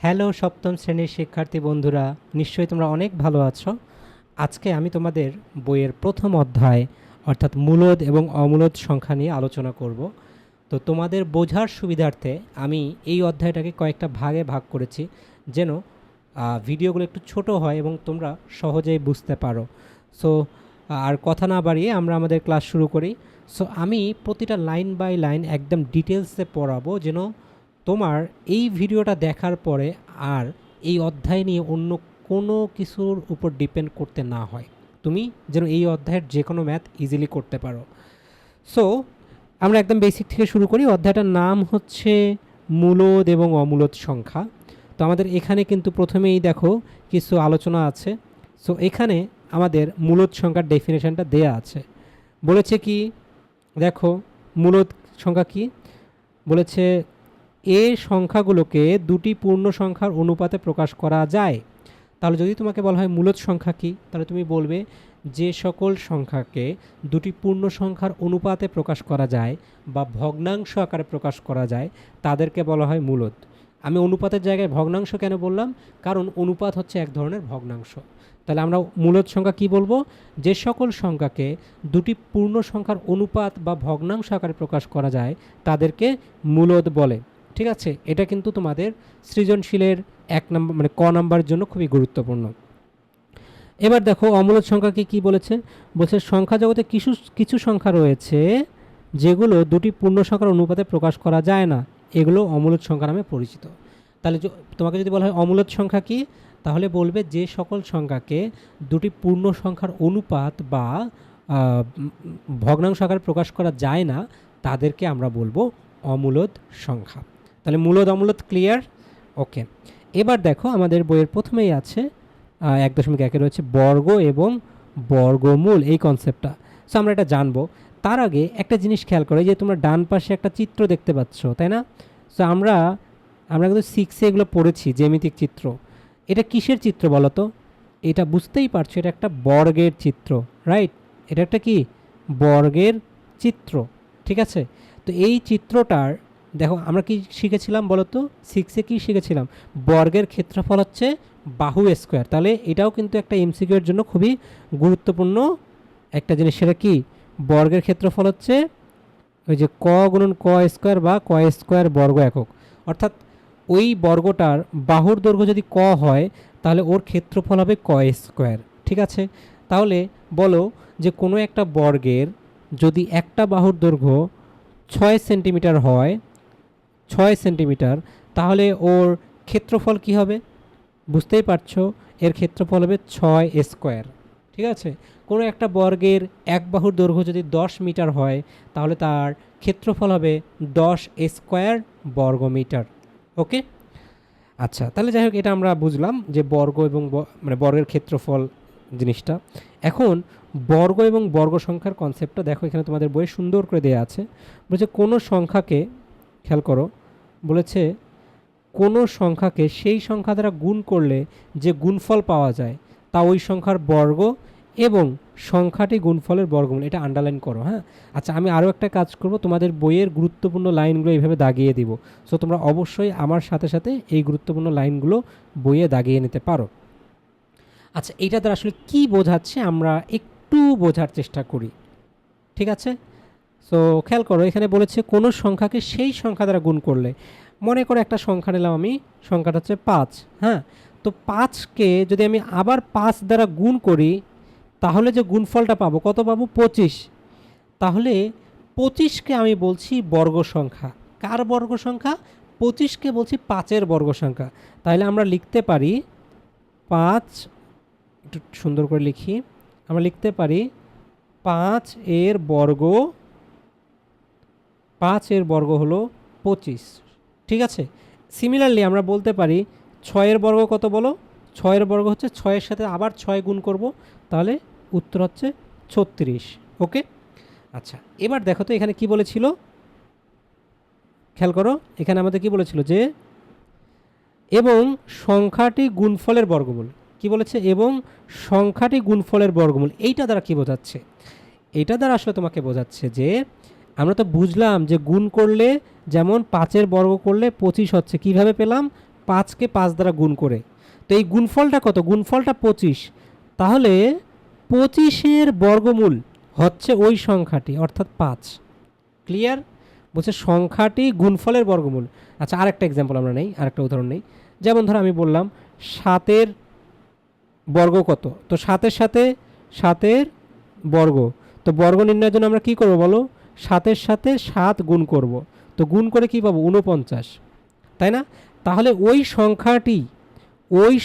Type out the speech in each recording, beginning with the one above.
Hello সপ্তম শ্রেণীর শিক্ষার্থী বন্ধুরা, নিশ্চয়ই তোমরা অনেক ভালো আছো। আজকে আমি তোমাদের বইয়ের প্রথম অধ্যায় অর্থাৎ মূলদ এবং অমূলদ সংখ্যা নিয়ে আলোচনা করব। তো তোমাদের বোঝার সুবিধার্থে আমি এই অধ্যায়টাকে কয়েকটা ভাগে ভাগ করেছি, যেন ভিডিওগুলো একটু ছোট হয় এবং তোমরা সহজেই বুঝতে পারো। সো আর কথা না বাড়িয়ে আমরা আমাদের ক্লাস শুরু করি। সো আমি প্রতিটা লাইন বাই লাইন একদম ডিটেলসে পড়াবো, যেন তোমার এই ভিডিওটা দেখার পরে আর এই অধ্যায় নিয়ে অন্য কোনো কিছুর উপর ডিপেন্ড করতে না হয়, তুমি যেন এই অধ্যায়ের যে কোনো ম্যাথ ইজিলি করতে পারো। সো আমরা একদম বেসিক থেকে শুরু করি। অধ্যায়টার নাম হচ্ছে মূলদ এবং অমূলদ সংখ্যা। তো আমাদের এখানে কিন্তু প্রথমেই দেখো কিছু আলোচনা আছে। সো এখানে আমাদের মূলদ সংখ্যার ডেফিনেশনটা দেয়া আছে। বলেছে কি, দেখো মূলদ সংখ্যা কি বলেছে, এই সংখ্যাগুলোকে দুটি পূর্ণ সংখ্যার অনুপাতে প্রকাশ করা যায়। তাহলে যদি তোমাকে বলা হয় মূলদ সংখ্যা কী, তাহলে তুমি বলবে যে সকল সংখ্যাকে দুটি পূর্ণ সংখ্যার অনুপাতে প্রকাশ করা যায় বা ভগ্নাংশ আকারে প্রকাশ করা যায় তাদেরকে বলা হয় মূলদ। আমি অনুপাতের জায়গায় ভগ্নাংশ কেন বললাম? কারণ অনুপাত হচ্ছে এক ধরনের ভগ্নাংশ। তাহলে আমরা মূলদ সংখ্যা কি বলবো? যে সকল সংখ্যাকে দুটি পূর্ণ সংখ্যার অনুপাত বা ভগ্নাংশ আকারে প্রকাশ করা যায় তাদেরকে মূলদ বলে। ঠিক আছে, এটা কিন্তু তোমাদের সৃজনশীলের এক নম্বর মানে ক নাম্বারের জন্য খুবই গুরুত্বপূর্ণ। এবার দেখো অমূলদ সংখ্যাকে কি বলেছে। বলছে সংখ্যা জগতে কিছু কিছু সংখ্যা রয়েছে যেগুলো দুটি পূর্ণ সংখ্যার অনুপাতে প্রকাশ করা যায় না, এগুলো অমূলদ সংখ্যা নামে পরিচিত। তাহলে তোমাকে যদি বলা হয় অমূলদ সংখ্যা কি, তাহলে বলবে যে সকল সংখ্যাকে দুটি পূর্ণ সংখ্যার অনুপাত বা ভগ্নাংশ আকারে প্রকাশ করা যায় না তাদেরকে আমরা বলবো অমূলদ সংখ্যা। তাহলে মূলদ অমূলদ ক্লিয়ার? ওকে। এবার দেখো আমাদের বইয়ের প্রথমেই আছে 1.1 রয়েছে বর্গ এবং বর্গমূল, এই কনসেপ্টটা। সো আমরা এটা জানবো। তার আগে একটা জিনিস খেয়াল করো, যে তোমরা ডান পাশে একটা চিত্র দেখতে পাচ্ছ, তাই না? সো আমরা কিন্তু 6-এ এগুলো পড়েছি, জ্যামিতিক চিত্র। এটা কিসের চিত্র বলো তো? এটা বুঝতেই পারছো, এটা একটা বর্গের চিত্র, রাইট? এটা একটা কি বর্গের চিত্র, ঠিক আছে? তো এই চিত্রটার দেখো আমরা কি শিখেছিলাম বলো তো? 6-এ কি শিখেছিলাম? বর্গের ক্ষেত্রফল হচ্ছে বাহু স্কোয়ার। তাহলে এটাও কিন্তু একটা এমসিকিউ এর জন্য খুবই গুরুত্বপূর্ণ একটা জিনিস। সেটা কি? বর্গের ক্ষেত্রফল হচ্ছে ওই যে ক গুণন ক স্কোয়ার বা ক স্কোয়ার বর্গ একক। অর্থাৎ ওই বর্গটার বাহুর দৈর্ঘ্য যদি ক হয় তাহলে ওর ক্ষেত্রফল হবে ক স্কোয়ার, ঠিক আছে? তাহলে বলো যে কোনো একটা বর্গের যদি একটা বাহুর দৈর্ঘ্য 6 সেন্টিমিটার হয়, 6 সেন্টিমিটার, তাহলে ওর ক্ষেত্রফল কি হবে? বুঝতেই পারছো, এর ক্ষেত্রফল হবে 6 স্কোয়ার, ঠিক আছে? কোনো একটা বর্গের এক বাহুর দৈর্ঘ্য যদি 10 মিটার হয় তাহলে তার ক্ষেত্রফল হবে 10 স্কোয়ার বর্গমিটার। ওকে, আচ্ছা, তাহলে যাই হোক এটা আমরা বুঝলাম যে বর্গ এবং মানে বর্গের ক্ষেত্রফল জিনিসটা। এখন বর্গ এবং বর্গ সংখ্যার কনসেপ্টটা দেখো, এখানে তোমাদের বইয়ে সুন্দর করে দেওয়া আছে। বলেছে কোনো সংখ্যাকে, খেয়াল করো, বলেছে কোনো সংখ্যাকে সেই সংখ্যা দ্বারা গুণ করলে যে গুণফল পাওয়া যায় তা ওই সংখ্যার বর্গ এবং সংখ্যাটি গুণফলের বর্গমূল। এটা আন্ডারলাইন করো, হ্যাঁ? আচ্ছা, আমি আরও একটা কাজ করব, তোমাদের বইয়ের গুরুত্বপূর্ণ লাইনগুলো এইভাবে দাগিয়ে দিব। সো তোমরা অবশ্যই আমার সাথে সাথে এই গুরুত্বপূর্ণ লাইনগুলো বইয়ে দাগিয়ে নিতে পারো। আচ্ছা, এইটা দ্বারা আসলে কী বোঝাচ্ছে আমরা একটু বোঝার চেষ্টা করি, ঠিক আছে? সো খেয়াল করো, এখানে বলেছে কোনো সংখ্যাকে সেই সংখ্যা দ্বারা গুণ করলে, মনে করে একটা সংখ্যা নিলাম আমি, সংখ্যাটা হচ্ছে 5, হ্যাঁ? তো 5কে যদি আমি আবার 5 দ্বারা গুণ করি তাহলে যে গুণফলটা পাবো কত পাবো? 25। তাহলে 25কে আমি বলছি বর্গ সংখ্যা। কার বর্গ সংখ্যা? 25কে বলছি 5-এর বর্গ সংখ্যা। তাহলে আমরা লিখতে পারি 5, একটু সুন্দর করে লিখি, আমরা লিখতে পারি 5 এর বর্গ, 5 এর বর্গ হলো 25, ঠিক আছে? সিমিলারলি আমরা বলতে পারি 6 এর বর্গ কত বলো? 6 এর বর্গ হচ্ছে 6 এর সাথে আবার 6 গুণ করব, তাহলে উত্তর হচ্ছে 36। ওকে, আচ্ছা, এবার দেখো তো এখানে কি বলেছিল, খেয়াল করো, এখানে আমাদের কি বলেছিল যে এবং সংখ্যাটি গুণফলের বর্গমূল। কি বলেছে? এবং সংখ্যাটি গুণফলের বর্গমূল। এইটা দ্বারা কি বোঝাচ্ছে? এটা দ্বারা আসলে তোমাকে বোঝাচ্ছে যে আমরা তো বুঝলাম যে গুণ করলে, যেমন 5-এর বর্গ করলে 25 হচ্ছে, কিভাবে পেলাম? 5কে 5 দ্বারা গুণ করে। তো এই গুণফলটা কত? গুণফলটা 25। তাহলে 25-এর বর্গমূল হচ্ছে ওই সংখ্যাটি, অর্থাৎ 5। ক্লিয়ার? বলছে সংখ্যাটি গুণফলের বর্গমূল। আচ্ছা, আরেকটা এক্সাম্পল আমরা নেই, আরেকটা উদাহরণ নেই। যেমন ধরো আমি বললাম 7-এর বর্গ কত? তো 7-এর সাথে 7-এর বর্গ, তো বর্গ নির্ণয়ের জন্য আমরা কি করব বলো? 7-এর সাথে 7 গুণ করব। তো গুণ করে কি পাবো? 49, তাই না? তাহলে ওই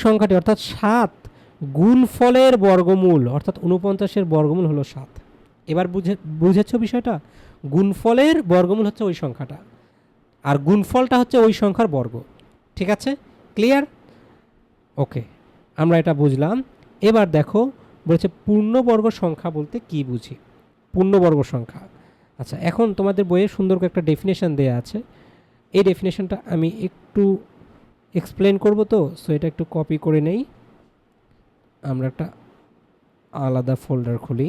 সংখ্যাটি অর্থাৎ 7 গুণফলের বর্গমূল, অর্থাৎ 49-এর বর্গমূল হলো 7। এবার বুঝেছো বিষয়টা? গুণফলের বর্গমূল হচ্ছে ওই সংখ্যাটা, আর গুণফলটা হচ্ছে ওই সংখ্যার বর্গ। ঠিক আছে? ক্লিয়ার? ওকে, আমরা এটা বুঝলাম। এবার দেখো বলেছে পূর্ণবর্গ সংখ্যা বলতে কি বুঝি? পূর্ণবর্গ সংখ্যা। আচ্ছা, এখন তোমাদের বইয়ে সুন্দর করে একটা ডেফিনেশন দেয়া আছে। এই ডেফিনেশনটা আমি একটু এক্সপ্লেন করব, তো সো এটা একটু কপি করে নেই। আমরা একটা আলাদা ফোল্ডার খুলি।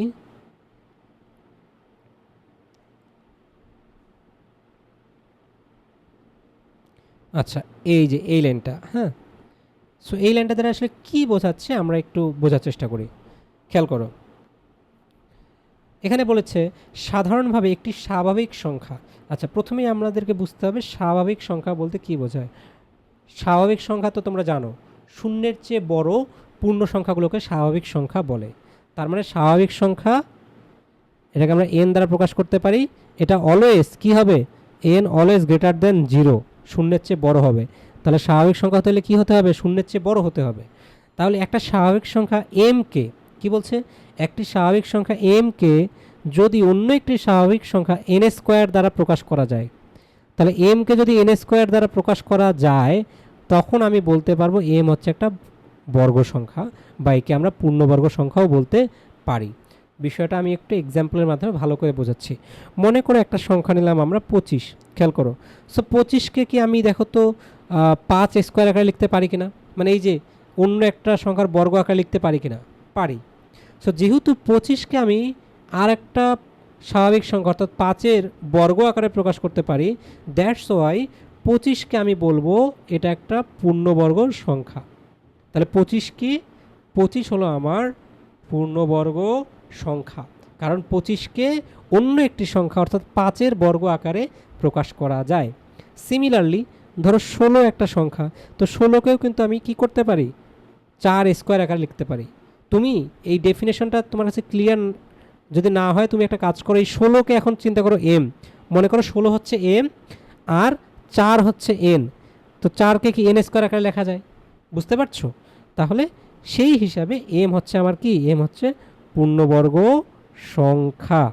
আচ্ছা, এই যে এই লাইনটা, হ্যাঁ, সো এই লাইনটা দ্বারা আসলে কি বোঝাচ্ছে আমরা একটু বোঝার চেষ্টা করি। খেয়াল করো, এখানে বলেছে সাধারণভাবে একটি স্বাভাবিক সংখ্যা। আচ্ছা, প্রথমেই আমাদেরকে বুঝতে হবে স্বাভাবিক সংখ্যা বলতে কি বোঝায়। স্বাভাবিক সংখ্যা তো তোমরা জানো, শূন্যের চেয়ে বড় পূর্ণ সংখ্যাগুলোকে স্বাভাবিক সংখ্যা বলে। তার মানে স্বাভাবিক সংখ্যা, এটাকে আমরা এন দ্বারা প্রকাশ করতে পারি। এটা অলওয়েজ কি হবে? এন অলওয়েজ গ্রেটার দেন 0, শূন্যের চেয়ে বড় হবে। তাহলে স্বাভাবিক সংখ্যা হতে হলে কী হতে হবে? শূন্যের চেয়ে বড় হতে হবে। তাহলে একটা স্বাভাবিক সংখ্যা এম কে কি বলছে? একটি স্বাভাবিক সংখ্যা এম কে যদি অন্য একটি স্বাভাবিক সংখ্যা এন স্কোয়ার দ্বারা প্রকাশ করা যায়, তাহলে এম কে যদি এন স্কোয়ার দ্বারা প্রকাশ করা যায়, তখন আমি বলতে পারবো এম হচ্ছে একটা বর্গ সংখ্যা, বা একে আমরা পূর্ণবর্গ সংখ্যাও বলতে পারি। বিষয়টা আমি একটু এক্সাম্পলের মাধ্যমে ভালো করে বোঝাচ্ছি। মনে করে একটা সংখ্যা নিলাম আমরা 25। খেয়াল করো, সো 25কে কি আমি দেখো তো 5 স্কোয়ার আকারে লিখতে পারি কিনা? মানে এই যে অন্য একটা সংখ্যার বর্গ আকারে লিখতে পারি কিনা? পারি। সো যেহেতু 25কে আমি আর একটা স্বাভাবিক সংখ্যা অর্থাৎ 5-এর বর্গ আকারে প্রকাশ করতে পারি, দ্যাটস ওয়াই 25কে আমি বলবো এটা একটা পূর্ণবর্গ সংখ্যা। তাহলে 25 হলো আমার পূর্ণবর্গ সংখ্যা, কারণ 25কে অন্য একটি সংখ্যা অর্থাৎ 5-এর বর্গ আকারে প্রকাশ করা যায়। সিমিলারলি ধরো 16 একটা সংখ্যা, তো 16কেও কিন্তু আমি কি করতে পারি? 4 স্কোয়ার আকারে লিখতে পারি। তুমি এই ডেফিনেশনটা তোমার কাছে ক্লিয়ার যদি না হয়, তুমি একটা কাজ করো, এই 16কে এখন চিন্তা করো এম, মনে করো 16 হচ্ছে এম আর 4 হচ্ছে এন, তো 4কে কি এন স্কোয়ার আকারে লেখা যায়? বুঝতে পারছো? তাহলে সেই হিসাবে এম হচ্ছে আমার কি? এম হচ্ছে পূর্ণবর্গ সংখ্যা।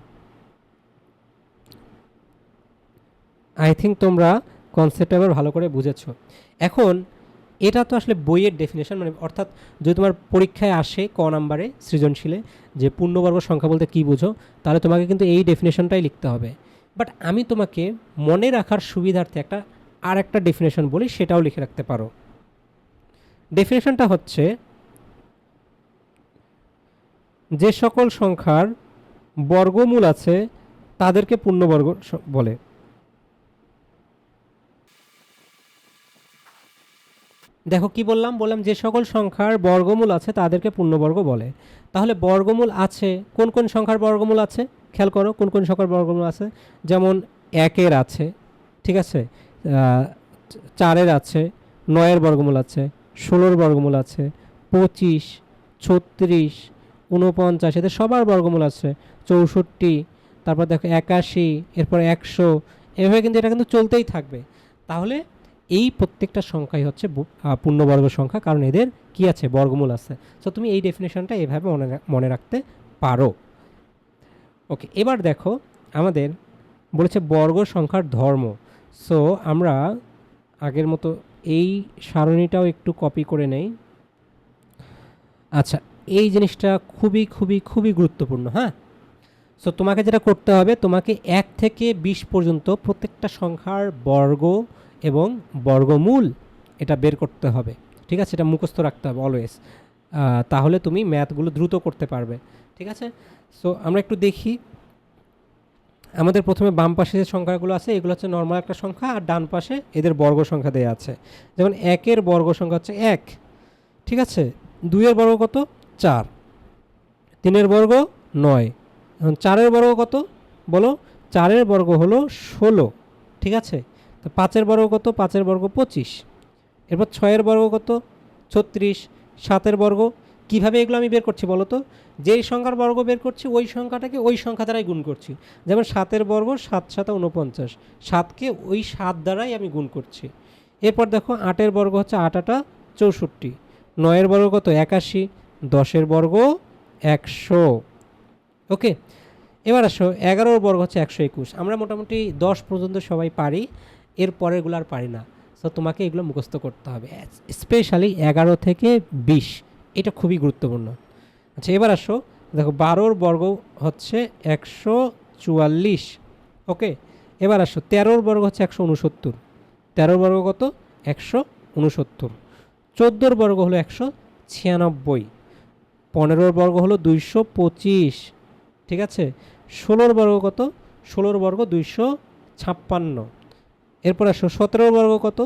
আই থিঙ্ক তোমরা কনসেপ্টটা এবার ভালো করে বুঝেছো। এখন এটা তো আসলে বইয়ের ডেফিনেশন, মানে অর্থাৎ যদি তোমার পরীক্ষায় আসে ক নাম্বারে সৃজনশীলে যে পূর্ণবর্গ সংখ্যা বলতে কী বুঝো, তাহলে তোমাকে কিন্তু এই ডেফিনেশনটাই লিখতে হবে। বাট আমি তোমাকে মনে রাখার সুবিধার্থে আর একটা ডেফিনেশন বলি, সেটাও লিখে রাখতে পারো। ডেফিনেশনটা হচ্ছে যে সকল সংখ্যার বর্গমূল আছে তাদেরকে পূর্ণবর্গ বলে। দেখো কি বললাম যে সকল সংখ্যার বর্গমূল আছে তাদেরকে পূর্ণবর্গ বলে। তাহলে বর্গমূল আছে, কোন কোন সংখ্যার বর্গমূল আছে? খেয়াল করো কোন কোন সংখ্যার বর্গমূল আছে। যেমন 1-এর আছে, ঠিক আছে, 4-এর আছে, 9-এর বর্গমূল আছে, 16-এর বর্গমূল আছে, 25, 36, 49, এদের সবার বর্গমূল আছে, 64, তারপর দেখো 81, এরপর 100, এভাবে কিন্তু এটা কিন্তু চলতেই থাকবে। তাহলে এই প্রত্যেকটা সংখ্যাই হচ্ছে পূর্ণবর্গ সংখ্যা, কারণ এদের কি আছে? বর্গমূল আছে। সো তুমি এই ডেফিনেশনটা এভাবে মনে রাখতে পারো। ওকে, এবার দেখো আমাদের বলেছে বর্গ সংখ্যার ধর্ম। সো আমরা আগের মতো এই সারণীটাও একটু কপি করে নেই। আচ্ছা, এই জিনিসটা খুবই খুবই খুবই গুরুত্বপূর্ণ। হ্যাঁ, সো তোমাকে যেটা করতে হবে, তোমাকে 1 থেকে 20 পর্যন্ত প্রত্যেকটা সংখ্যার বর্গ এবং বর্গমূল এটা বের করতে হবে। ঠিক আছে, এটা মুখস্থ রাখতে হবে অলওয়েজ, তাহলে তুমি ম্যাথগুলো দ্রুত করতে পারবে। ঠিক আছে, সো আমরা একটু দেখি। আমাদের প্রথমে বাম পাশে যে সংখ্যাগুলো আছে এগুলো হচ্ছে নর্মাল একটা সংখ্যা, আর ডান পাশে এদের বর্গ সংখ্যা দেওয়া আছে। যেমন 1-এর বর্গ সংখ্যা হচ্ছে 1, ঠিক আছে। 2-এর বর্গ কত? 4। 3-এর বর্গ 9। এখন 4-এর বর্গ কত বলো? 4-এর বর্গ হলো 16, ঠিক আছে। তো 5-এর বর্গ কত? 5-এর বর্গ 25। এরপর 6-এর বর্গ কত? 36। 7-এর বর্গ, কীভাবে এগুলো আমি বের করছি বলো তো? যেই সংখ্যার বর্গ বের করছি ওই সংখ্যাটাকে ওই সংখ্যা দ্বারাই গুণ করছি। যেমন 7-এর বর্গ 7 7 49, 7কে ওই 7 দ্বারাই আমি গুণ করছি। এরপর দেখো 8-এর বর্গ হচ্ছে 8 8 64। 9-এর বর্গ কত? 81। 10-এর বর্গ 100। ওকে, এবার আসো 11-এর বর্গ হচ্ছে 121। আমরা মোটামুটি 10 পর্যন্ত সবাই পারি, এর পরেরগুলো আর পারি না। সো তোমাকে এগুলো মুখস্থ করতে হবে, স্পেশালি 11 থেকে 20, এটা খুবই গুরুত্বপূর্ণ। আচ্ছা এবার আসো, দেখো 12-এর বর্গ হচ্ছে 144। ওকে, এবার আসো 13-এর বর্গ হচ্ছে 169। 13-এর বর্গ কত? 169। 14-এর বর্গ হলো 196। 15-এর বর্গ হলো 225, ঠিক আছে। 16-এর বর্গ কত? 16-এর বর্গ 256। এরপর আসো 17-এর বর্গ কত?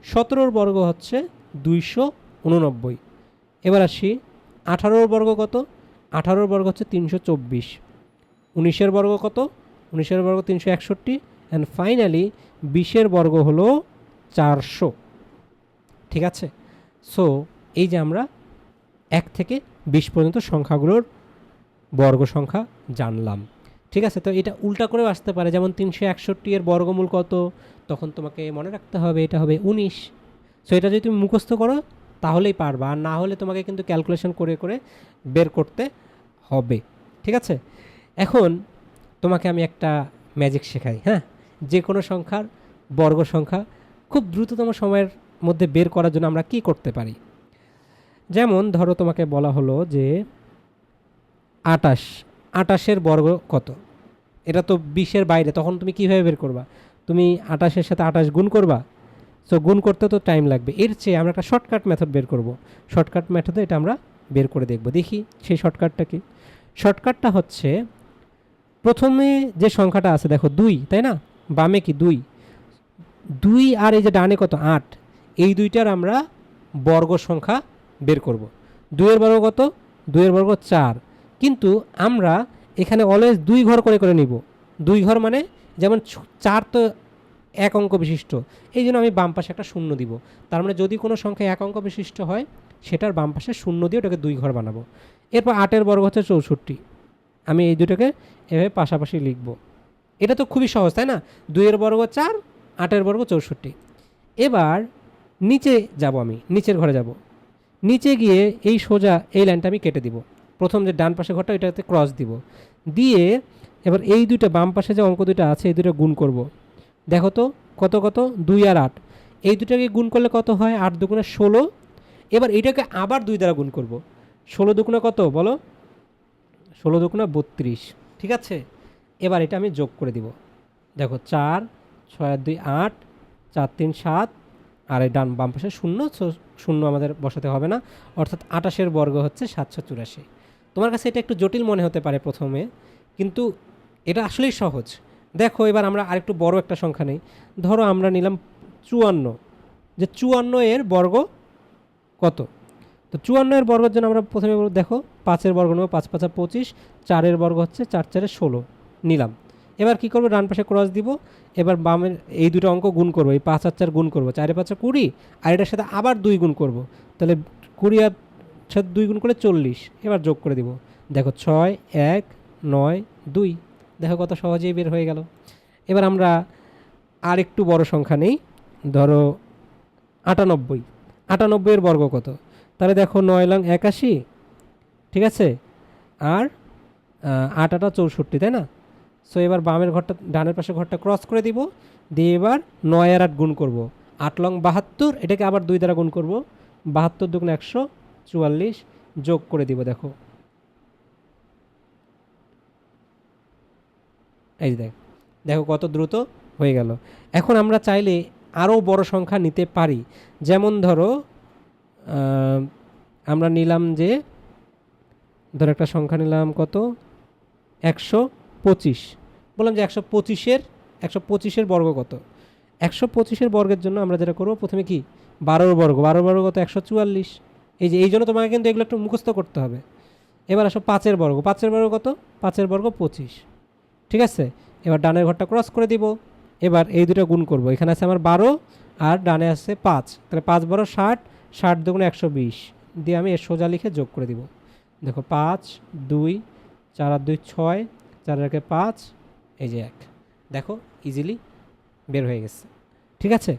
17-এর বর্গ হচ্ছে 289। এবার আসি 18-এর বর্গ কত? 18-এর বর্গ হচ্ছে 324। 19-এর বর্গ কত? 19-এর বর্গ 361। অ্যান্ড ফাইনালি 20-এর বর্গ হলো 400, ঠিক আছে। সো এই যে আমরা 1 থেকে 20 পর্যন্ত সংখ্যাগুলোর বর্গ সংখ্যা জানলাম, ঠিক আছে। তো এটা উল্টা করেও আসতে পারে, যেমন 361 এর বর্গমূল কত? তখন তোমাকে মনে রাখতে হবে এটা হবে 19। সো এটা যদি তুমি মুখস্থ করো তাহলেই পারবা, আর না হলে তোমাকে কিন্তু ক্যালকুলেশন করে করে বের করতে হবে, ঠিক আছে। এখন তোমাকে আমি একটা ম্যাজিক শেখাই, হ্যাঁ। যে কোনো সংখ্যার বর্গ সংখ্যা খুব দ্রুততম সময়ের মধ্যে বের করার জন্য আমরা কি করতে পারি? যেমন ধরো তোমাকে বলা হলো যে 28, 28-এর বর্গ কত? এটা তো 20-এর বাইরে, তখন তুমি কীভাবে বের করবা? তুমি 28-এর সাথে 28 গুণ করবা। সো গুণ করতে তো টাইম লাগবে, এর চেয়ে আমরা একটা শর্টকাট মেথড বের করব। শর্টকাট মেথডে এটা আমরা বের করে দেখব, দেখি সেই শর্টকাটটা কি। শর্টকাটটা হচ্ছে, প্রথমে যে সংখ্যাটা আছে দেখো 2, তাই না? বামে কি 2, 2 আর এই যে ডানে কত? 8, এই দুইটার আমরা বর্গ সংখ্যা বের করব। 2-এর বর্গ কত? 2-এর বর্গ 4। কিন্তু আমরা এখানে অলওয়েজ 2 ঘর করে করে নিব। 2 ঘর মানে যেমন 4 তো 1 অঙ্ক বিশিষ্ট, এই জন্য আমি বাম পাশে একটা শূন্য দিব। তার মানে যদি কোনো সংখ্যা 1 অঙ্ক বিশিষ্ট হয় সেটার বাম পাশে শূন্য দিয়ে ওটাকে 2 ঘর বানাবো। এরপর 8-এর বর্গ হচ্ছে 64, আমি এই দুটোকে এভাবে পাশাপাশি লিখব। এটা তো খুবই সহজ, তাই না? 2-এর বর্গ 4, 8-এর বর্গ 64। এবার নিচে যাব, আমি নিচের ঘরে যাব। নিচে গিয়ে এই সোজা এই লাইনটা আমি কেটে দিব। প্রথম যে ডান পাশে ঘরটা এটাতে ক্রস দিব, দিয়ে এবার এই দুইটা বাম পাশে যে অঙ্ক দুটো আছে এই দুটো গুণ করব। দেখো তো কত কত? 2 আর 8, এই দুটাকে গুণ করলে কত হয়? 8 দুগুণে 16। এবার এইটাকে আবার 2 দ্বারা গুণ করব। 16 দুগুণে কত বলো? 16 দুগুণে 32, ঠিক আছে। এবার এটা আমি যোগ করে দিব। দেখো 4 6 আর 2 8, 4 3 7, আর এই ডান বাম পাশে শূন্য, শূন্য আমাদের বসাতে হবে না, অর্থাৎ 28-এর বর্গ হচ্ছে 784। তোমার কাছে এটা একটু জটিল মনে হতে পারে প্রথমে, কিন্তু এটা আসলেই সহজ। দেখো এবার আমরা আরেকটু বড় একটা সংখ্যা নেই, ধরো আমরা নিলাম 54, যে 54-এর বর্গ কত? তো 54-এর বর্গের জন্য আমরা প্রথমে দেখো 5-এর বর্গ নেব, 5 5 25, 4-এর বর্গ হচ্ছে 4 4 16 নিলাম। এবার কি করবো? ডান পাশে ক্রস দিব। এবার বামের এই দুটো অঙ্ক গুণ করবো, এই 5 আর 4 গুণ করবো, 4 5 20, আর এটার সাথে আবার 2 গুণ করব, তাহলে 20 আর সাথে 2 গুণ করলে 40। এবার যোগ করে দিব, দেখো 6 1 9 2, দেখো কত সহজেই বের হয়ে গেল। এবার আমরা আর একটু বড় সংখ্যা নেই, ধরো 98, 98-এর বর্গ কত? তাহলে দেখো 9 লং 81, ঠিক আছে, আর 8 8 64, তাই না? সো এবার বামের ঘরটা ডানের পাশে ঘরটা ক্রস করে দিব, দিয়ে এবার 9 আর 8 গুণ করব। 8 লং 72, এটাকে আবার 2 দ্বারা গুণ করব, 72 দুগুণ 144, যোগ করে দিব। দেখো এই দেখ, দেখো কত দ্রুত হয়ে গেল। এখন আমরা চাইলে আরও বড় সংখ্যা নিতে পারি, যেমন ধরো আমরা নিলাম যে, ধরো একটা সংখ্যা নিলাম কত? 125, বললাম যে 125-এর বর্গ কত? 125-এর বর্গের জন্য আমরা যেটা করবো প্রথমে কি 12 বর্গ কত 144। এই জন্য তোমাকে কিন্তু এগুলো একটু মুখস্থ করতে হবে। এবার আসো 5-এর বর্গ কত? 5-এর বর্গ 25। ঠিক আছে, এবার ডানের ঘরটা ক্রস করে দিব। এবার এই দুটো গুণ করব, এখানে আছে আমার 12 আর ডানে আছে 5, তাহলে 5 12 60, 60 দুগুণে 120 দিয়ে আমি এর সোজা লিখে যোগ করে দিব। দেখো 5 2 4 আর 2 6, 4 আর 1 5, এই যে 1। দেখো ইজিলি বের হয়ে গেছে। ঠিক আছে,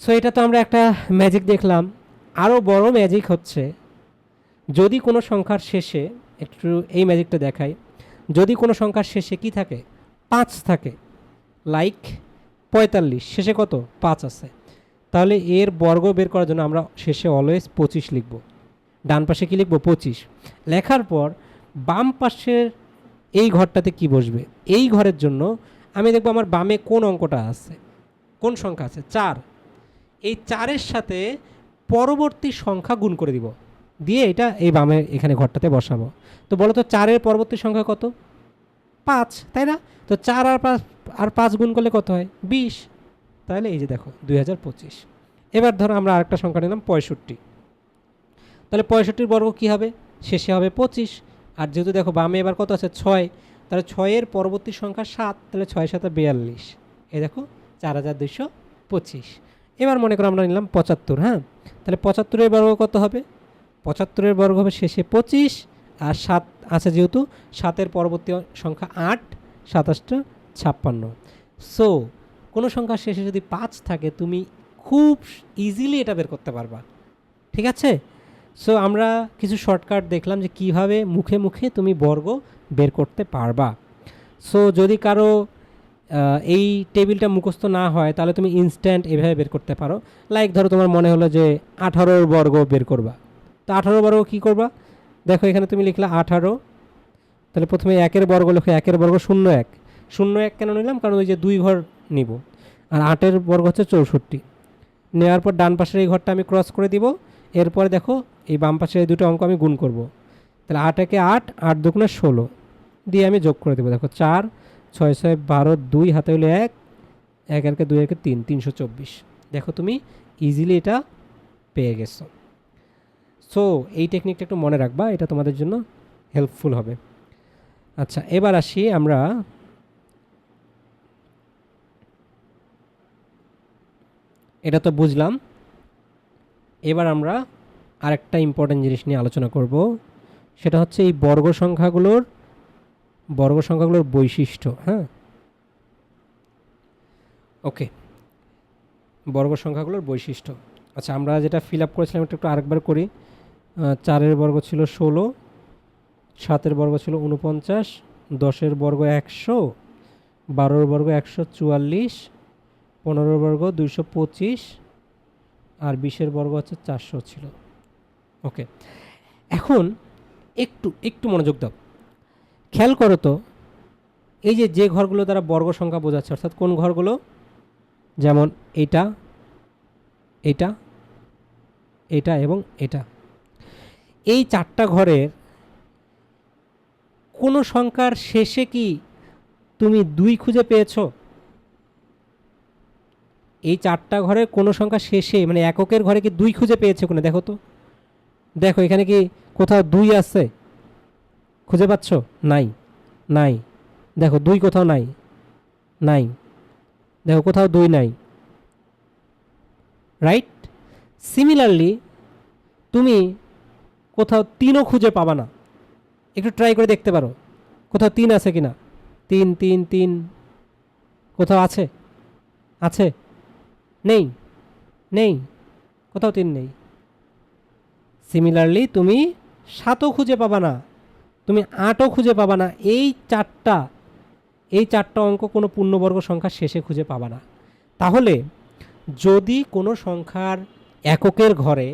সো এটা তো আমরা একটা ম্যাজিক দেখলাম। আরও বড় ম্যাজিক হচ্ছে যদি কোনো সংখ্যার শেষে, একটু এই ম্যাজিকটা দেখাই, যদি কোনো সংখ্যার শেষে কি থাকে 5 থাকে, লাইক 45 শেষে কত 5 আছে, তাহলে এর বর্গ বের করার জন্য আমরা শেষে অলওয়েজ 25 লিখব। ডান পাশে কি লিখব 25। লেখার পর বাম পাশের এই ঘরটাতে কি বসবে? এই ঘরের জন্য আমি দেখব আমার বামে কোন অঙ্কটা আছে, কোন সংখ্যা আছে 4। এই 4-এর সাথে পরবর্তী সংখ্যা গুণ করে দিব, দিয়ে এটা এই বামে এখানে ঘরটাতে বসাবো। তো বলো তো 4-এর পরবর্তী সংখ্যা কত? 5, তাই না? তো 4 আর 5 গুণ করলে কত হয়? 20। তাহলে এই যে দেখো 2025। এবার ধরো আমরা আরেকটা সংখ্যা নিলাম 65। তাহলে 65-এর বর্গ কী হবে? শেষে হবে 25। আর যেহেতু দেখো বামে এবার কত আছে 6, তাহলে 6-এর পরবর্তী সংখ্যা 7, তাহলে 6 7 42। এই দেখো 4225। এবার মনে করো আমরা নিলাম 75। হ্যাঁ, তাহলে 75-এর বর্গ কত হবে? 75-এর বর্গ হবে শেষে 25 আর 7 আছে যেহেতু, 7-এর পরবর্তী সংখ্যা 8, 27 56। সো কোনো সংখ্যার শেষে যদি 5 থাকে তুমি খুব ইজিলি এটা বের করতে পারবা। ঠিক আছে, সো আমরা কিছু শর্টকাট দেখলাম যে কিভাবে মুখে মুখে তুমি বর্গ বের করতে পারবা। সো যদি কারো এই টেবিলটা মুখস্থ না হয় তাহলে তুমি ইনস্ট্যান্ট এভাবে বের করতে পারো। লাইক ধরো তোমার মনে হলো যে 18-এর বর্গ বের করবা, তো 18 বর্গ কী করবা? দেখো এখানে তুমি লিখলা 18, তাহলে প্রথমে 1-এর বর্গ লেখো, 1-এর বর্গ 01। 01 কেন নিলাম? কারণ ওই যে 2 ঘর নিব। আর 8-এর বর্গ হচ্ছে 64। নেওয়ার পর ডান পাশের এই ঘরটা আমি ক্রস করে দিব। এরপরে দেখো এই বাম পাশের এই দুটো অঙ্ক আমি গুণ করব। তাহলে 8 একে 8, 8 দুগুণে 16 দিয়ে আমি যোগ করে দেবো। দেখো 4 6 6 12, 2 হাতে হলে 1, 1 আর 2 আর 3, 324। দেখো তুমি ইজিলি এটা পেয়ে গেছো। সো এই টেকনিকটা একটু মনে রাখবা, এটা তোমাদের জন্য হেল্পফুল হবে। আচ্ছা, এবার আসি আমরা এটা তো বুঝলাম। এবার আমরা আরেকটা ইম্পর্টেন্ট জিনিস নিয়ে আলোচনা করব, সেটা হচ্ছে এই বর্গ সংখ্যাগুলোর বৈশিষ্ট্য। হ্যাঁ, ওকে, বর্গ সংখ্যাগুলোর বৈশিষ্ট্য। আচ্ছা, আমরা যেটা ফিল আপ করেছিলাম এটা একটু আরেকবার করি। 4-এর বর্গ ছিল 16, 7-এর বর্গ ছিল 49, 10-এর বর্গ 100, 12-এর বর্গ 144, 15-এর বর্গ 225 আর 20-এর বর্গ হচ্ছে 400 ছিল। ওকে, এখন একটু মনোযোগ দাও, খেয়াল করো তো এই যে ঘরগুলো দ্বারা বর্গ সংখ্যা বোঝাচ্ছে, অর্থাৎ কোন ঘরগুলো? যেমন এটা, এটা, এটা এবং এটা, এই 4টা ঘরের কোনো সংখ্যার শেষে কি তুমি 2 খুঁজে পেয়েছো? এই 4টা ঘরের কোনো সংখ্যা শেষে মানে এককের ঘরে কি 2 খুঁজে পেয়েছো কোনো? দেখো তো, দেখো এখানে কি কোথাও 2 আছে? খুঁজে পাচ্ছ? নাই, নাই। দেখো 2 কোথাও নাই, নাই। দেখো কোথাও 2 নাই, রাইট? সিমিলারলি তুমি কোথাও 3ও খুঁজে পাবা না। একটু ট্রাই করে দেখতে পারো কোথাও 3 আছে কিনা। 3 3 3 কোথাও আছে? আছে? নেই, নেই, কোথাও 3 নেই। সিমিলারলি তুমি 7ও খুঁজে পাবা না, তুমি 8ও খুঁজে পাবা না। এই 4টা অঙ্ক কোনো পূর্ণবর্গ সংখ্যার শেষে খুঁজে পাবা না। তাহলে যদি কোনো সংখ্যার এককের ঘরে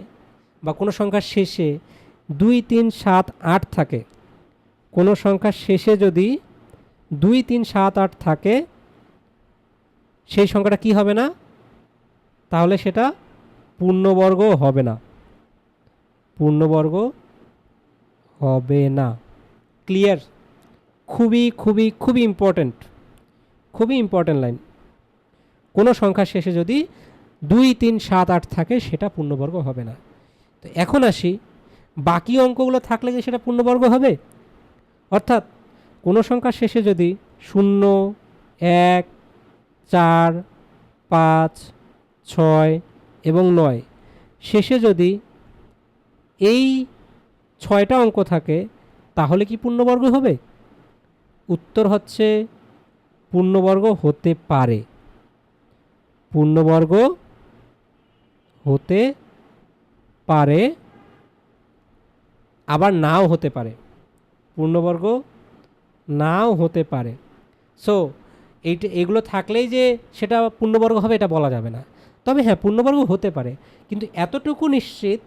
বা কোনো সংখ্যার শেষে 2 3 7 8 থাকে, কোনো সংখ্যার শেষে যদি 2 3 7 8 থাকে, সেই সংখ্যাটা কি হবে না? তাহলে সেটা পূর্ণবর্গ হবে না, পূর্ণবর্গ হবে না। ক্লিয়ার? খুবই খুবই খুবই ইম্পর্ট্যান্ট, খুবই ইম্পর্ট্যান্ট লাইন। কোনো সংখ্যার শেষে যদি 2, 3, 7, 8 থাকে সেটা পূর্ণবর্গ হবে না। তো এখন আসি, বাকি অঙ্কগুলো থাকলে যে সেটা পূর্ণবর্গ হবে, অর্থাৎ কোনো সংখ্যার শেষে যদি 0, 1, 4, 5, 6 এবং 9 শেষে যদি এই 6টা অঙ্ক থাকে তাহলে কি পূর্ণবর্গ হবে? উত্তর হচ্ছে পূর্ণবর্গ হতে পারে, পূর্ণবর্গ হতে পারে, আবার নাও হতে পারে, পূর্ণবর্গ নাও হতে পারে। সো এগুলো থাকলেই যে সেটা পূর্ণবর্গ হবে এটা বলা যাবে না। তবে হ্যাঁ, পূর্ণবর্গ হতে পারে, কিন্তু এতটুকু নিশ্চিত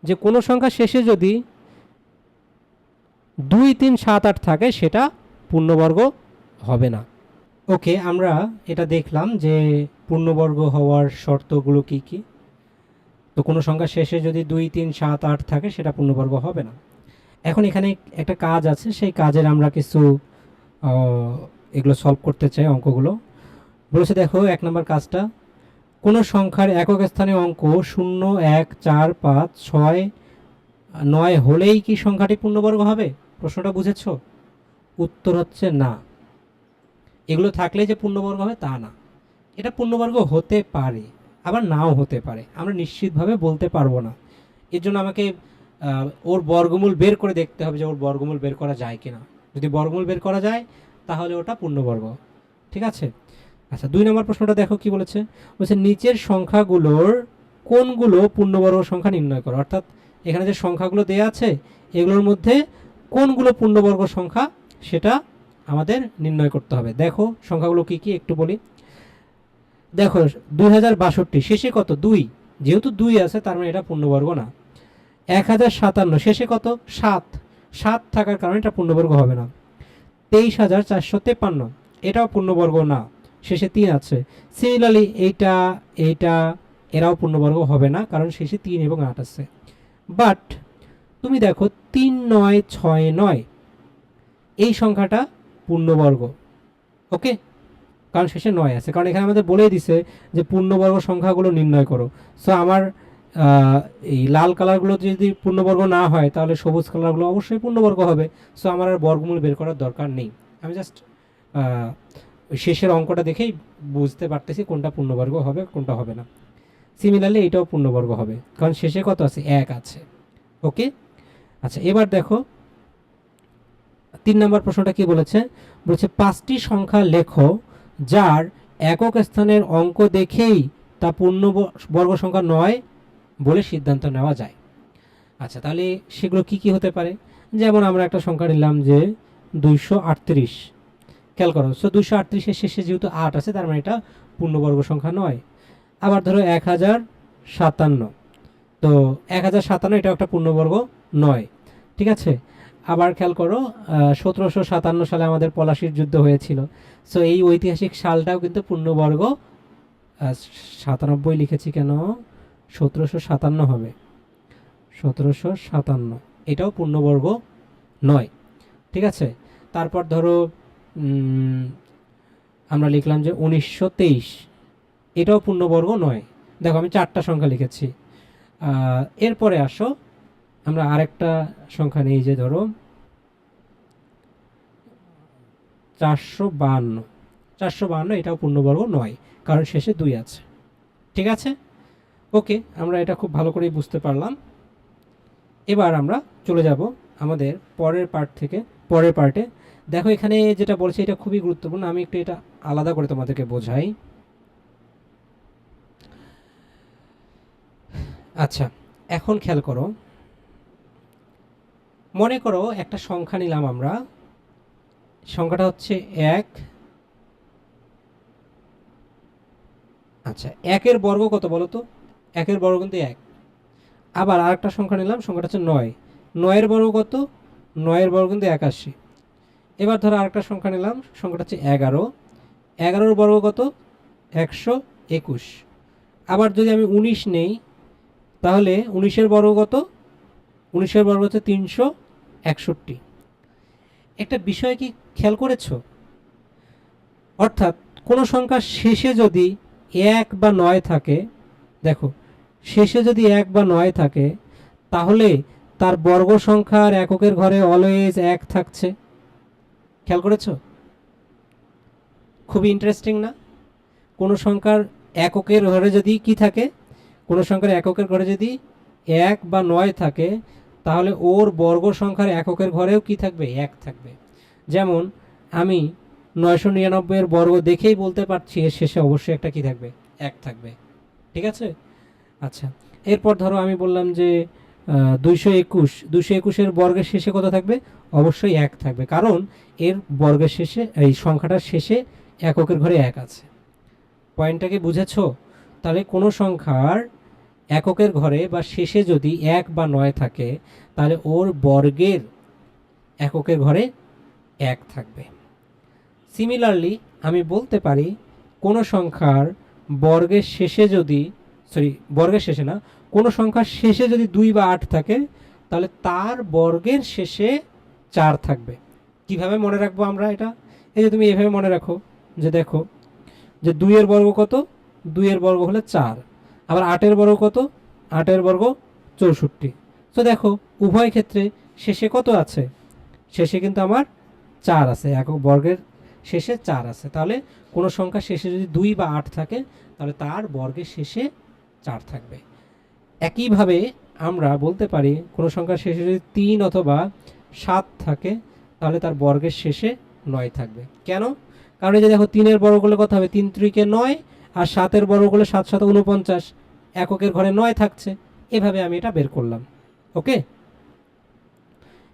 যে কোনো সংখ্যা শেষে যদি 2, 3, 7, 8 থাকে সেটা পূর্ণবর্গ হবে না। ওকে, আমরা এটা দেখলাম যে পূর্ণবর্গ হওয়ার শর্তগুলো কি কি। তো কোনো সংখ্যা শেষে যদি 2, 3, 7, 8 থাকে সেটা পূর্ণবর্গ হবে না। এখন এখানে একটা কাজ আছে, সেই কাজের আমরা কিছু এগুলো সলভ করতে চাই। অঙ্কগুলো বলেছে, দেখো 1 নম্বর কাজটা, কোনো সংখ্যার একক স্থানে অঙ্ক 0, 1, 4, 5, 6, 9 হলেই কি সংখ্যাটি পূর্ণবর্গ হবে? প্রশ্নটা বুঝেছো? উত্তর হচ্ছে না। এগুলো থাকলে যে পূর্ণবর্গ হবে তা না, এটা পূর্ণবর্গ হতে পারে আবার নাও হতে পারে, আমরা নিশ্চিতভাবে বলতে পারবো না। এর জন্য আমাকে ওর বর্গমূল বের করে দেখতে হবে যে ওর বর্গমূল বের করা যায় কিনা। যদি বর্গমূল বের করা যায় তাহলে ওটা পূর্ণবর্গ। ঠিক আছে। আচ্ছা, 2 নম্বর প্রশ্নটা দেখো কি বলেছে। বলছে নিচের সংখ্যাগুলোর কোনগুলো পূর্ণবর্গ সংখ্যা নির্ণয় করো। অর্থাৎ এখানে যে সংখ্যাগুলো দেয়া আছে এগুলোর মধ্যে কোনগুলো পূর্ণবর্গ সংখ্যা সেটা আমাদের নির্ণয় করতে হবে। দেখো সংখ্যাগুলো কি কি একটু বলি। দেখো 2062 শেষে কত? 2, যেহেতু 2 আছে তার মানে এটা পূর্ণবর্গ না। 1057 শেষে কত? 7, 7 থাকার কারণে এটা পূর্ণবর্গ হবে না। 23453 এটাও পূর্ণবর্গ না, শেষে 3 আছে। সিমিলারলি এইটা এইটা এরাও পূর্ণবর্গ হবে না, কারণ শেষে 3 এবং 8 আছে। বাট তুমি দেখো 3969 এই সংখ্যাটা পূর্ণবর্গ। ওকে, কারণ শেষে 9 আছে, কারণ এখানে আমাদের বলেই দিছে যে পূর্ণবর্গ সংখ্যাগুলো নির্ণয় করো। সো আমার এই লাল কালারগুলো যদি পূর্ণবর্গ না হয় তাহলে সবুজ কালারগুলো অবশ্যই পূর্ণবর্গ হবে। সো আমার আর বর্গমূল বের করার দরকার নেই, আমি জাস্ট ওই শেষের অঙ্কটা দেখেই বুঝতে পারতেছি কোনটা পূর্ণবর্গ হবে কোনটা হবে না। সিমিলারলি এটাও পূর্ণবর্গ হবে, কারণ শেষে কত আছে? 1 আছে। ওকে, আচ্ছা এবার দেখো 3 নম্বর প্রশ্নটা কি বলেছে। বলেছে 5টি সংখ্যা লেখো যার একক স্থানের অঙ্ক দেখেই তা পূর্ণবর্গ সংখ্যা নয় বলে সিদ্ধান্ত নেওয়া যায়। আচ্ছা, তাহলে সেগুলো কি কি হতে পারে? যেমন আমরা একটা সংখ্যা নিলাম যে 238, খেয়াল করো। সো 238 এর শেষে যেহেতু 8 আছে তার মানে এটা পূর্ণবর্গ সংখ্যা নয়। আবার ধরো 1057, তো 1057 এটাও একটা পূর্ণবর্গ নয়। ঠিক আছে। আবার খেয়াল করো 1757 সালে আমাদের পলাশীর যুদ্ধ হয়েছিল। সো এই ঐতিহাসিক সালটাও কিন্তু পূর্ণবর্গ 97 লিখেছি কেন, 1757 হবে, 1757 এটাও পূর্ণবর্গ নয়। ঠিক আছে। তারপর ধরো আমরা লিখলাম যে 1923, এটাও পূর্ণবর্গ নয়। দেখো আমি 4টা সংখ্যা লিখেছি। এরপরে আসো আমরা আরেকটা সংখ্যা নেই, যে ধরো 452, এটাও পূর্ণবর্গ নয়, কারণ শেষে 2 আছে। ঠিক আছে। ওকে, আমরা এটা খুব ভালো করেই বুঝতে পারলাম। এবার আমরা চলে যাব আমাদের পরের পার্টে। দেখো এখানে যেটা বলছে এটা খুবই গুরুত্বপূর্ণ, আমি একটু এটা আলাদা করে তোমাদেরকে বোঝাই। আচ্ছা, এখন খেয়াল করো, মনে করো একটা সংখ্যা নিলাম আমরা, সংখ্যাটা হচ্ছে 1। আচ্ছা, 1-এর বর্গ কত বলো তো? 1-এর বর্গ কিন্তু 1। আবার আরেকটা সংখ্যা নিলাম, সংখ্যাটা হচ্ছে 9, 9-এর বর্গ কত? 9-এর বর্গ কিন্তু 81। এবার ধরো আরেকটা সংখ্যা নিলাম, সংখ্যাটা হচ্ছে 11, 11-এর বর্গ কত? 121। আবার যদি আমি 19 নেই তাহলে 19-এর বর্গ কত? 19-এর বর্গ হচ্ছে 361। একটা বিষয় কি খেয়াল করেছো? অর্থাৎ কোনো সংখ্যার শেষে যদি 1 বা 9 থাকে, দেখো শেষে যদি 1 বা 9 থাকে তাহলে তার বর্গ সংখ্যার এককের ঘরে অলওয়েজ 1 থাকছে। খেয়াল করেছো? খুবই ইন্টারেস্টিং না? কোনো সংখ্যার এককের ঘরে যদি কি থাকে, কোনো সংখ্যার এককের ঘরে যদি 1 বা 9 থাকে তাহলে ওর বর্গ সংখ্যার এককের ঘরেও কি থাকবে? 1 থাকবে। যেমন আমি 999 এর বর্গ দেখেই বলতে পারছি এর শেষে অবশ্যই একটা কি থাকবে? 1 থাকবে। ঠিক আছে? আচ্ছা, এরপর ধরো আমি বললাম যে 221 বর্গের শেষে কত থাকবে? অবশ্যই 1 থাকবে, কারণ এর বর্গের শেষে এই সংখ্যাটার শেষে এককের ঘরে 1 আছে। পয়েন্টটা কি বুঝেছো? তাহলে কোনো সংখ্যার এককের ঘরে বা শেষে যদি 1 বা 9 থাকে তাহলে ওর বর্গের এককের ঘরে 1 থাকবে। সিমিলারলি আমি বলতে পারি কোনো সংখ্যার বর্গের শেষে যদি বর্গের শেষে না, কোনো সংখ্যার শেষে যদি 2 বা 8 থাকে তাহলে তার বর্গের শেষে 4 থাকবে। কিভাবে মনে রাখবো আমরা এটা? এই যে তুমি এভাবে মনে রাখো যে দেখো যে 2 এর বর্গ কত? 2 এর বর্গ হলো 4। আবার 8 এর বর্গ কত? 8 এর বর্গ 64। তো দেখো উভয় ক্ষেত্রে শেষে কত আছে? শেষে কিন্তু আমার 4 আছে, একক বর্গের শেষে 4 আছে। তাহলে কোনো সংখ্যা শেষে যদি 2 বা 8 থাকে তাহলে তার বর্গের শেষে 4 থাকবে। একইভাবে আমরা বলতে পারি কোনো সংখ্যার শেষে যদি 3 অথবা 7 থাকে তাহলে তার বর্গের শেষে 9 থাকবে। কেন? কারণ এই যে দেখো 3 এর বর্গ করলে কত হবে? 3 × 9, আর 7 এর বর্গ করলে 7 × 7 = 49, এককের ঘরে 9 থাকছে। এভাবে আমি এটা বের করলাম। ওকে,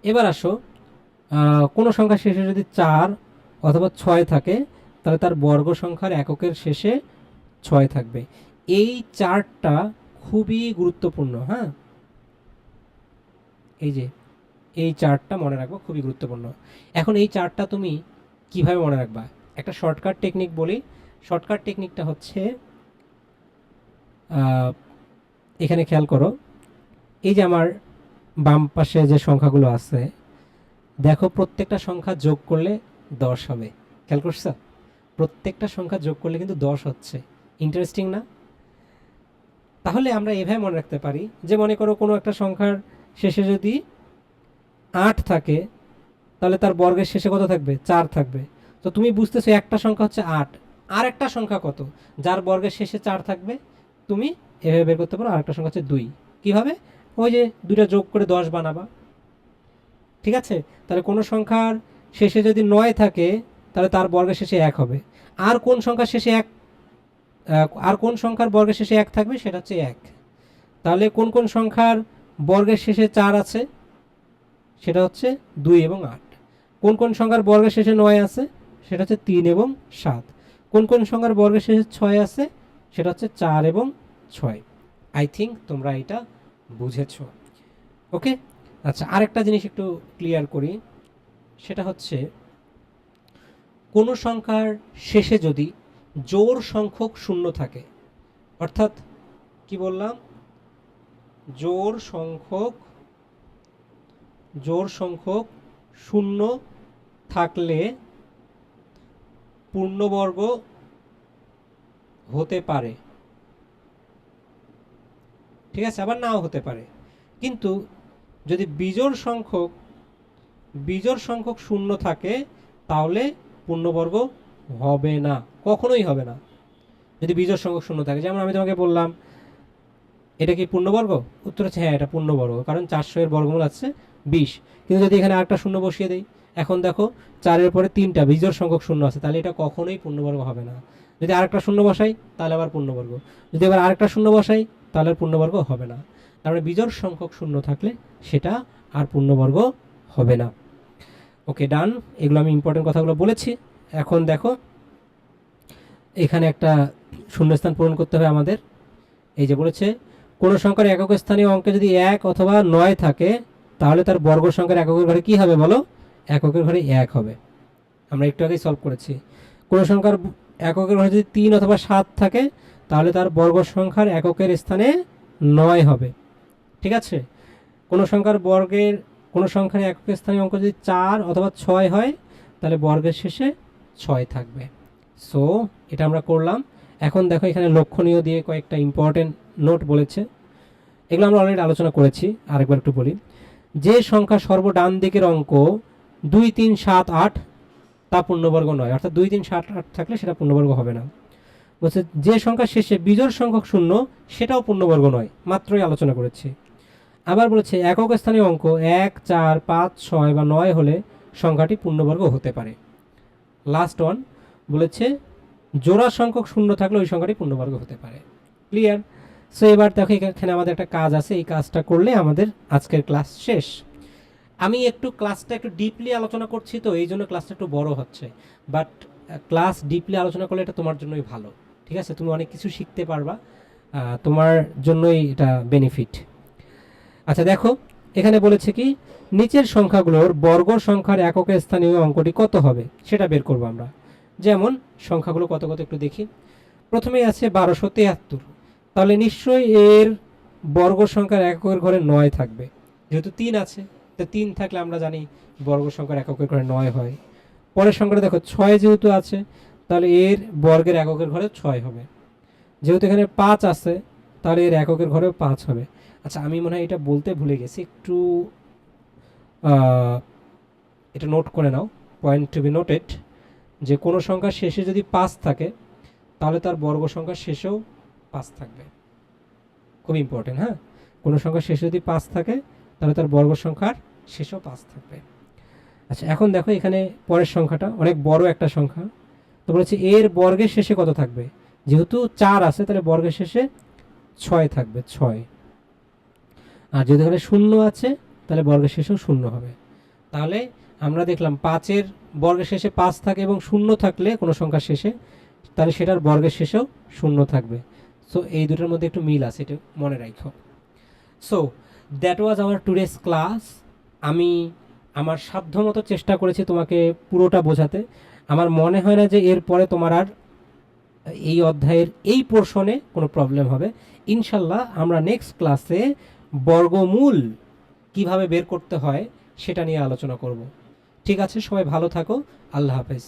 এবার আসো কোনো সংখ্যার শেষে যদি 4 অথবা 6 থাকে তাহলে তার বর্গ সংখ্যার এককের শেষে 6 থাকবে। এই চারটা খুবই গুরুত্বপূর্ণ। হ্যাঁ, এই যে এই চারটা মনে রাখবো, খুবই গুরুত্বপূর্ণ। এখন এই চারটা তুমি কিভাবে মনে রাখবা? একটা শর্টকাট টেকনিক বলি। শর্টকাট টেকনিকটা হচ্ছে এখানে খেয়াল করো, এই যে আমার বাম পাশে যে সংখ্যাগুলো আছে দেখো প্রত্যেকটা সংখ্যা যোগ করলে 10 হবে। খেয়াল করছো? প্রত্যেকটা সংখ্যা যোগ করলে কিন্তু 10 হচ্ছে। ইন্টারেস্টিং না? তাহলে আমরা এভাবে মনে রাখতে পারি যে মনে করো কোনো একটা সংখ্যার শেষে যদি 8 থাকে তাহলে তার বর্গের শেষে কত থাকবে? 4 থাকবে। তো তুমি বুঝতেছো একটা সংখ্যা হচ্ছে 8, আর একটা সংখ্যা কত যার বর্গের শেষে 4 থাকবে? তুমি এভাবে বের করতে পারো। আর একটা সংখ্যা হচ্ছে 2। কিভাবে? ওই যে দুইটা যোগ করে 10 বানাবা। ঠিক আছে? তাহলে কোনো সংখ্যার শেষে যদি 9 থাকে তাহলে তার বর্গের শেষে 1 হবে। আর কোন সংখ্যার শেষে 1 আর কোন সংখ্যার বর্গের শেষে 1 থাকবে? সেটা হচ্ছে 1। তাহলে কোন কোন সংখ্যার বর্গের শেষে 4 আছে? সেটা হচ্ছে 2 এবং 8। কোন কোন সংখ্যার বর্গের শেষে 9 আছে? সেটা হচ্ছে 3 এবং 7। কোন কোন সংখ্যার বর্গের শেষে 6 আছে? সেটা হচ্ছে 4 এবং 6। আই থিঙ্ক তোমরা এটা বুঝেছ। ওকে, আচ্ছা, আরেকটা জিনিস একটু ক্লিয়ার করি। সেটা হচ্ছে কোনো সংখ্যার শেষে যদি জোড় সংখ্যক শূন্য থাকে, অর্থাৎ কি বললাম? জোড় সংখ্যক শূন্য থাকলে পূর্ণবর্গ হতে পারে। ঠিক আছে? আবার নাও হতে পারে। কিন্তু যদি বিজোড় সংখ্যক শূন্য থাকে তাহলে পূর্ণবর্গ হবে না, কখনোই হবে না যদি বিজোড় সংখ্যক শূন্য থাকে। যেমন আমি তোমাকে বললাম এটা কি পূর্ণবর্গ? উত্তর হচ্ছে হ্যাঁ, এটা পূর্ণবর্গ, কারণ 400 এর বর্গমূল আছে 20। কিন্তু যদি এখানে আরেকটা শূন্য বসিয়ে দেই, এখন দেখো 4-এর পরে 3টা বিজোড় সংখ্যক শূন্য আছে, তাহলে এটা কখনোই পূর্ণবর্গ হবে না। যদি আরেকটা শূন্য বসাই তাহলে আবার পূর্ণবর্গ, যদি আবার আরেকটা শূন্য বসাই তাহলে পূর্ণবর্গ হবে না। তারপরে বিজোড় সংখ্যক শূন্য থাকলে সেটা আর পূর্ণবর্গ হবে না। ওকে, ডান। এগুলো আমি ইম্পর্টেন্ট কথাগুলো বলেছি। এখন দেখো এখানে একটা শূন্যস্থান পূরণ করতে হবে আমাদের। এই যে বলেছে কোনো সংখ্যার একক স্থানীয় অঙ্কে যদি 1 অথবা 9 থাকে তাহলে তার বর্গ সংখ্যার এককের ঘরে কি হবে বলো? এককের ঘরে 1 হবে। আমরা একটু আগেই সলভ করেছি। কোনো সংখ্যার এককের ঘরে যদি 3 অথবা 7 থাকে তাহলে তার বর্গ সংখ্যার এককের স্থানে 9 হবে। ঠিক আছে? কোনো সংখ্যার কোনো সংখ্যার একক স্থানীয় অঙ্ক যদি 4 অথবা 6 হয় তাহলে বর্গের শেষে 6 থাকবে। সো এটা আমরা করলাম। এখন দেখো এখানে লক্ষণীয় দিয়ে কয়েকটা ইম্পর্টেন্ট নোট বলেছে, এগুলো আমরা অলরেডি আলোচনা করেছি, আরেকবার একটু বলি। যে সংখ্যা সর্বডান দিকের অঙ্ক 2, 3, 7, 8 তা পূর্ণবর্গ নয়, অর্থাৎ 2, 3, 7, 8 থাকলে সেটা পূর্ণবর্গ হবে না। বলছে যে সংখ্যা শেষে বিজোড় সংখ্যক শূন্য সেটাও পূর্ণবর্গ নয়, মাত্রই আলোচনা করেছি। আবার বলেছে একক স্থানীয় অঙ্ক 1, 4, 5, 6 বা 9 হলে সংখ্যাটি পূর্ণবর্গ হতে পারে। লাস্ট ওয়ান বলেছে জোড়া সংখ্যক শূন্য থাকলে ওই সংখ্যাটি পূর্ণবর্গ হতে পারে। ক্লিয়ার? সো এবার দেখো এখানে আমাদের একটা কাজ আছে, এই কাজটা করলে আমাদের আজকের ক্লাস শেষ। আমি একটু ক্লাসটা একটু ডিপলি আলোচনা করছি, তো এই জন্য ক্লাসটা একটু বড় হচ্ছে, বাট ক্লাস ডিপলি আলোচনা করলে এটা তোমার জন্যই ভালো। ঠিক আছে, তুমি অনেক কিছু শিখতে পারবা, তোমার জন্যই এটা বেনিফিট। আচ্ছা দেখো এখানে বলেছে কি নিচের সংখ্যাগুলোর বর্গ সংখ্যার একক স্থানীয় অঙ্কটি কত হবে সেটা বের করবো আমরা। যেমন সংখ্যাগুলো কত কত একটু দেখি। প্রথমেই আছে 1273, তাহলে নিশ্চয়ই এর বর্গ সংখ্যার এককের ঘরে 9 থাকবে, যেহেতু 3 আছে, তো 3 থাকলে আমরা জানি বর্গ সংখ্যার এককের ঘরে 9 হয়। পরের সংখ্যাটা দেখো 6 যেহেতু আছে, তাহলে এর বর্গের এককের ঘরে 6 হবে। যেহেতু এখানে 5 আছে, তাহলে এর এককের ঘরেও 5 হবে। আচ্ছা আমি মনে হয় এটা বলতে ভুলে গেছি, একটু এটা নোট করে নাও, পয়েন্ট টু বি নোটেড, যে কোনো সংখ্যার শেষে যদি 5 থাকে তাহলে তার বর্গ সংখ্যার শেষেও 5 থাকবে। খুব ইম্পর্টেন্ট, হ্যাঁ, কোনো সংখ্যার শেষে যদি 5 থাকে তাহলে তার বর্গ সংখ্যার শেষেও 5 থাকবে। আচ্ছা এখন দেখো এখানে পরের সংখ্যাটা অনেক বড় একটা সংখ্যা, তো বলেছি এর বর্গের শেষে কত থাকবে। যেহেতু 4 আছে তাহলে বর্গের শেষে 6 থাকবে, 6। আর যদি এখানে 0 আছে তাহলে বর্গের শেষেও 0 হবে। তাহলে আমরা দেখলাম 5-এর বর্গের শেষে 5 থাকে এবং 0 থাকলে কোনো সংখ্যার শেষে, তাহলে সেটার বর্গের শেষেও 0 থাকবে। সো এই দুটোর মধ্যে একটু মিল আছে, এটা মনে রাখো। So that was our today's class. আমি আমার সাধ্যমতো চেষ্টা করেছি তোমাকে পুরোটা বোঝাতে। আমার মনে হয় না যে এরপরে তোমার আর এই অধ্যায়ের এই পোর্শনে কোনো প্রবলেম হবে। ইনশাল্লাহ আমরা নেক্সট ক্লাসে বর্গমূল কিভাবে বের করতে হয় সেটা নিয়ে আলোচনা করব। ঠিক আছে, সবাই ভালো থাকো, আল্লাহ হাফেজ।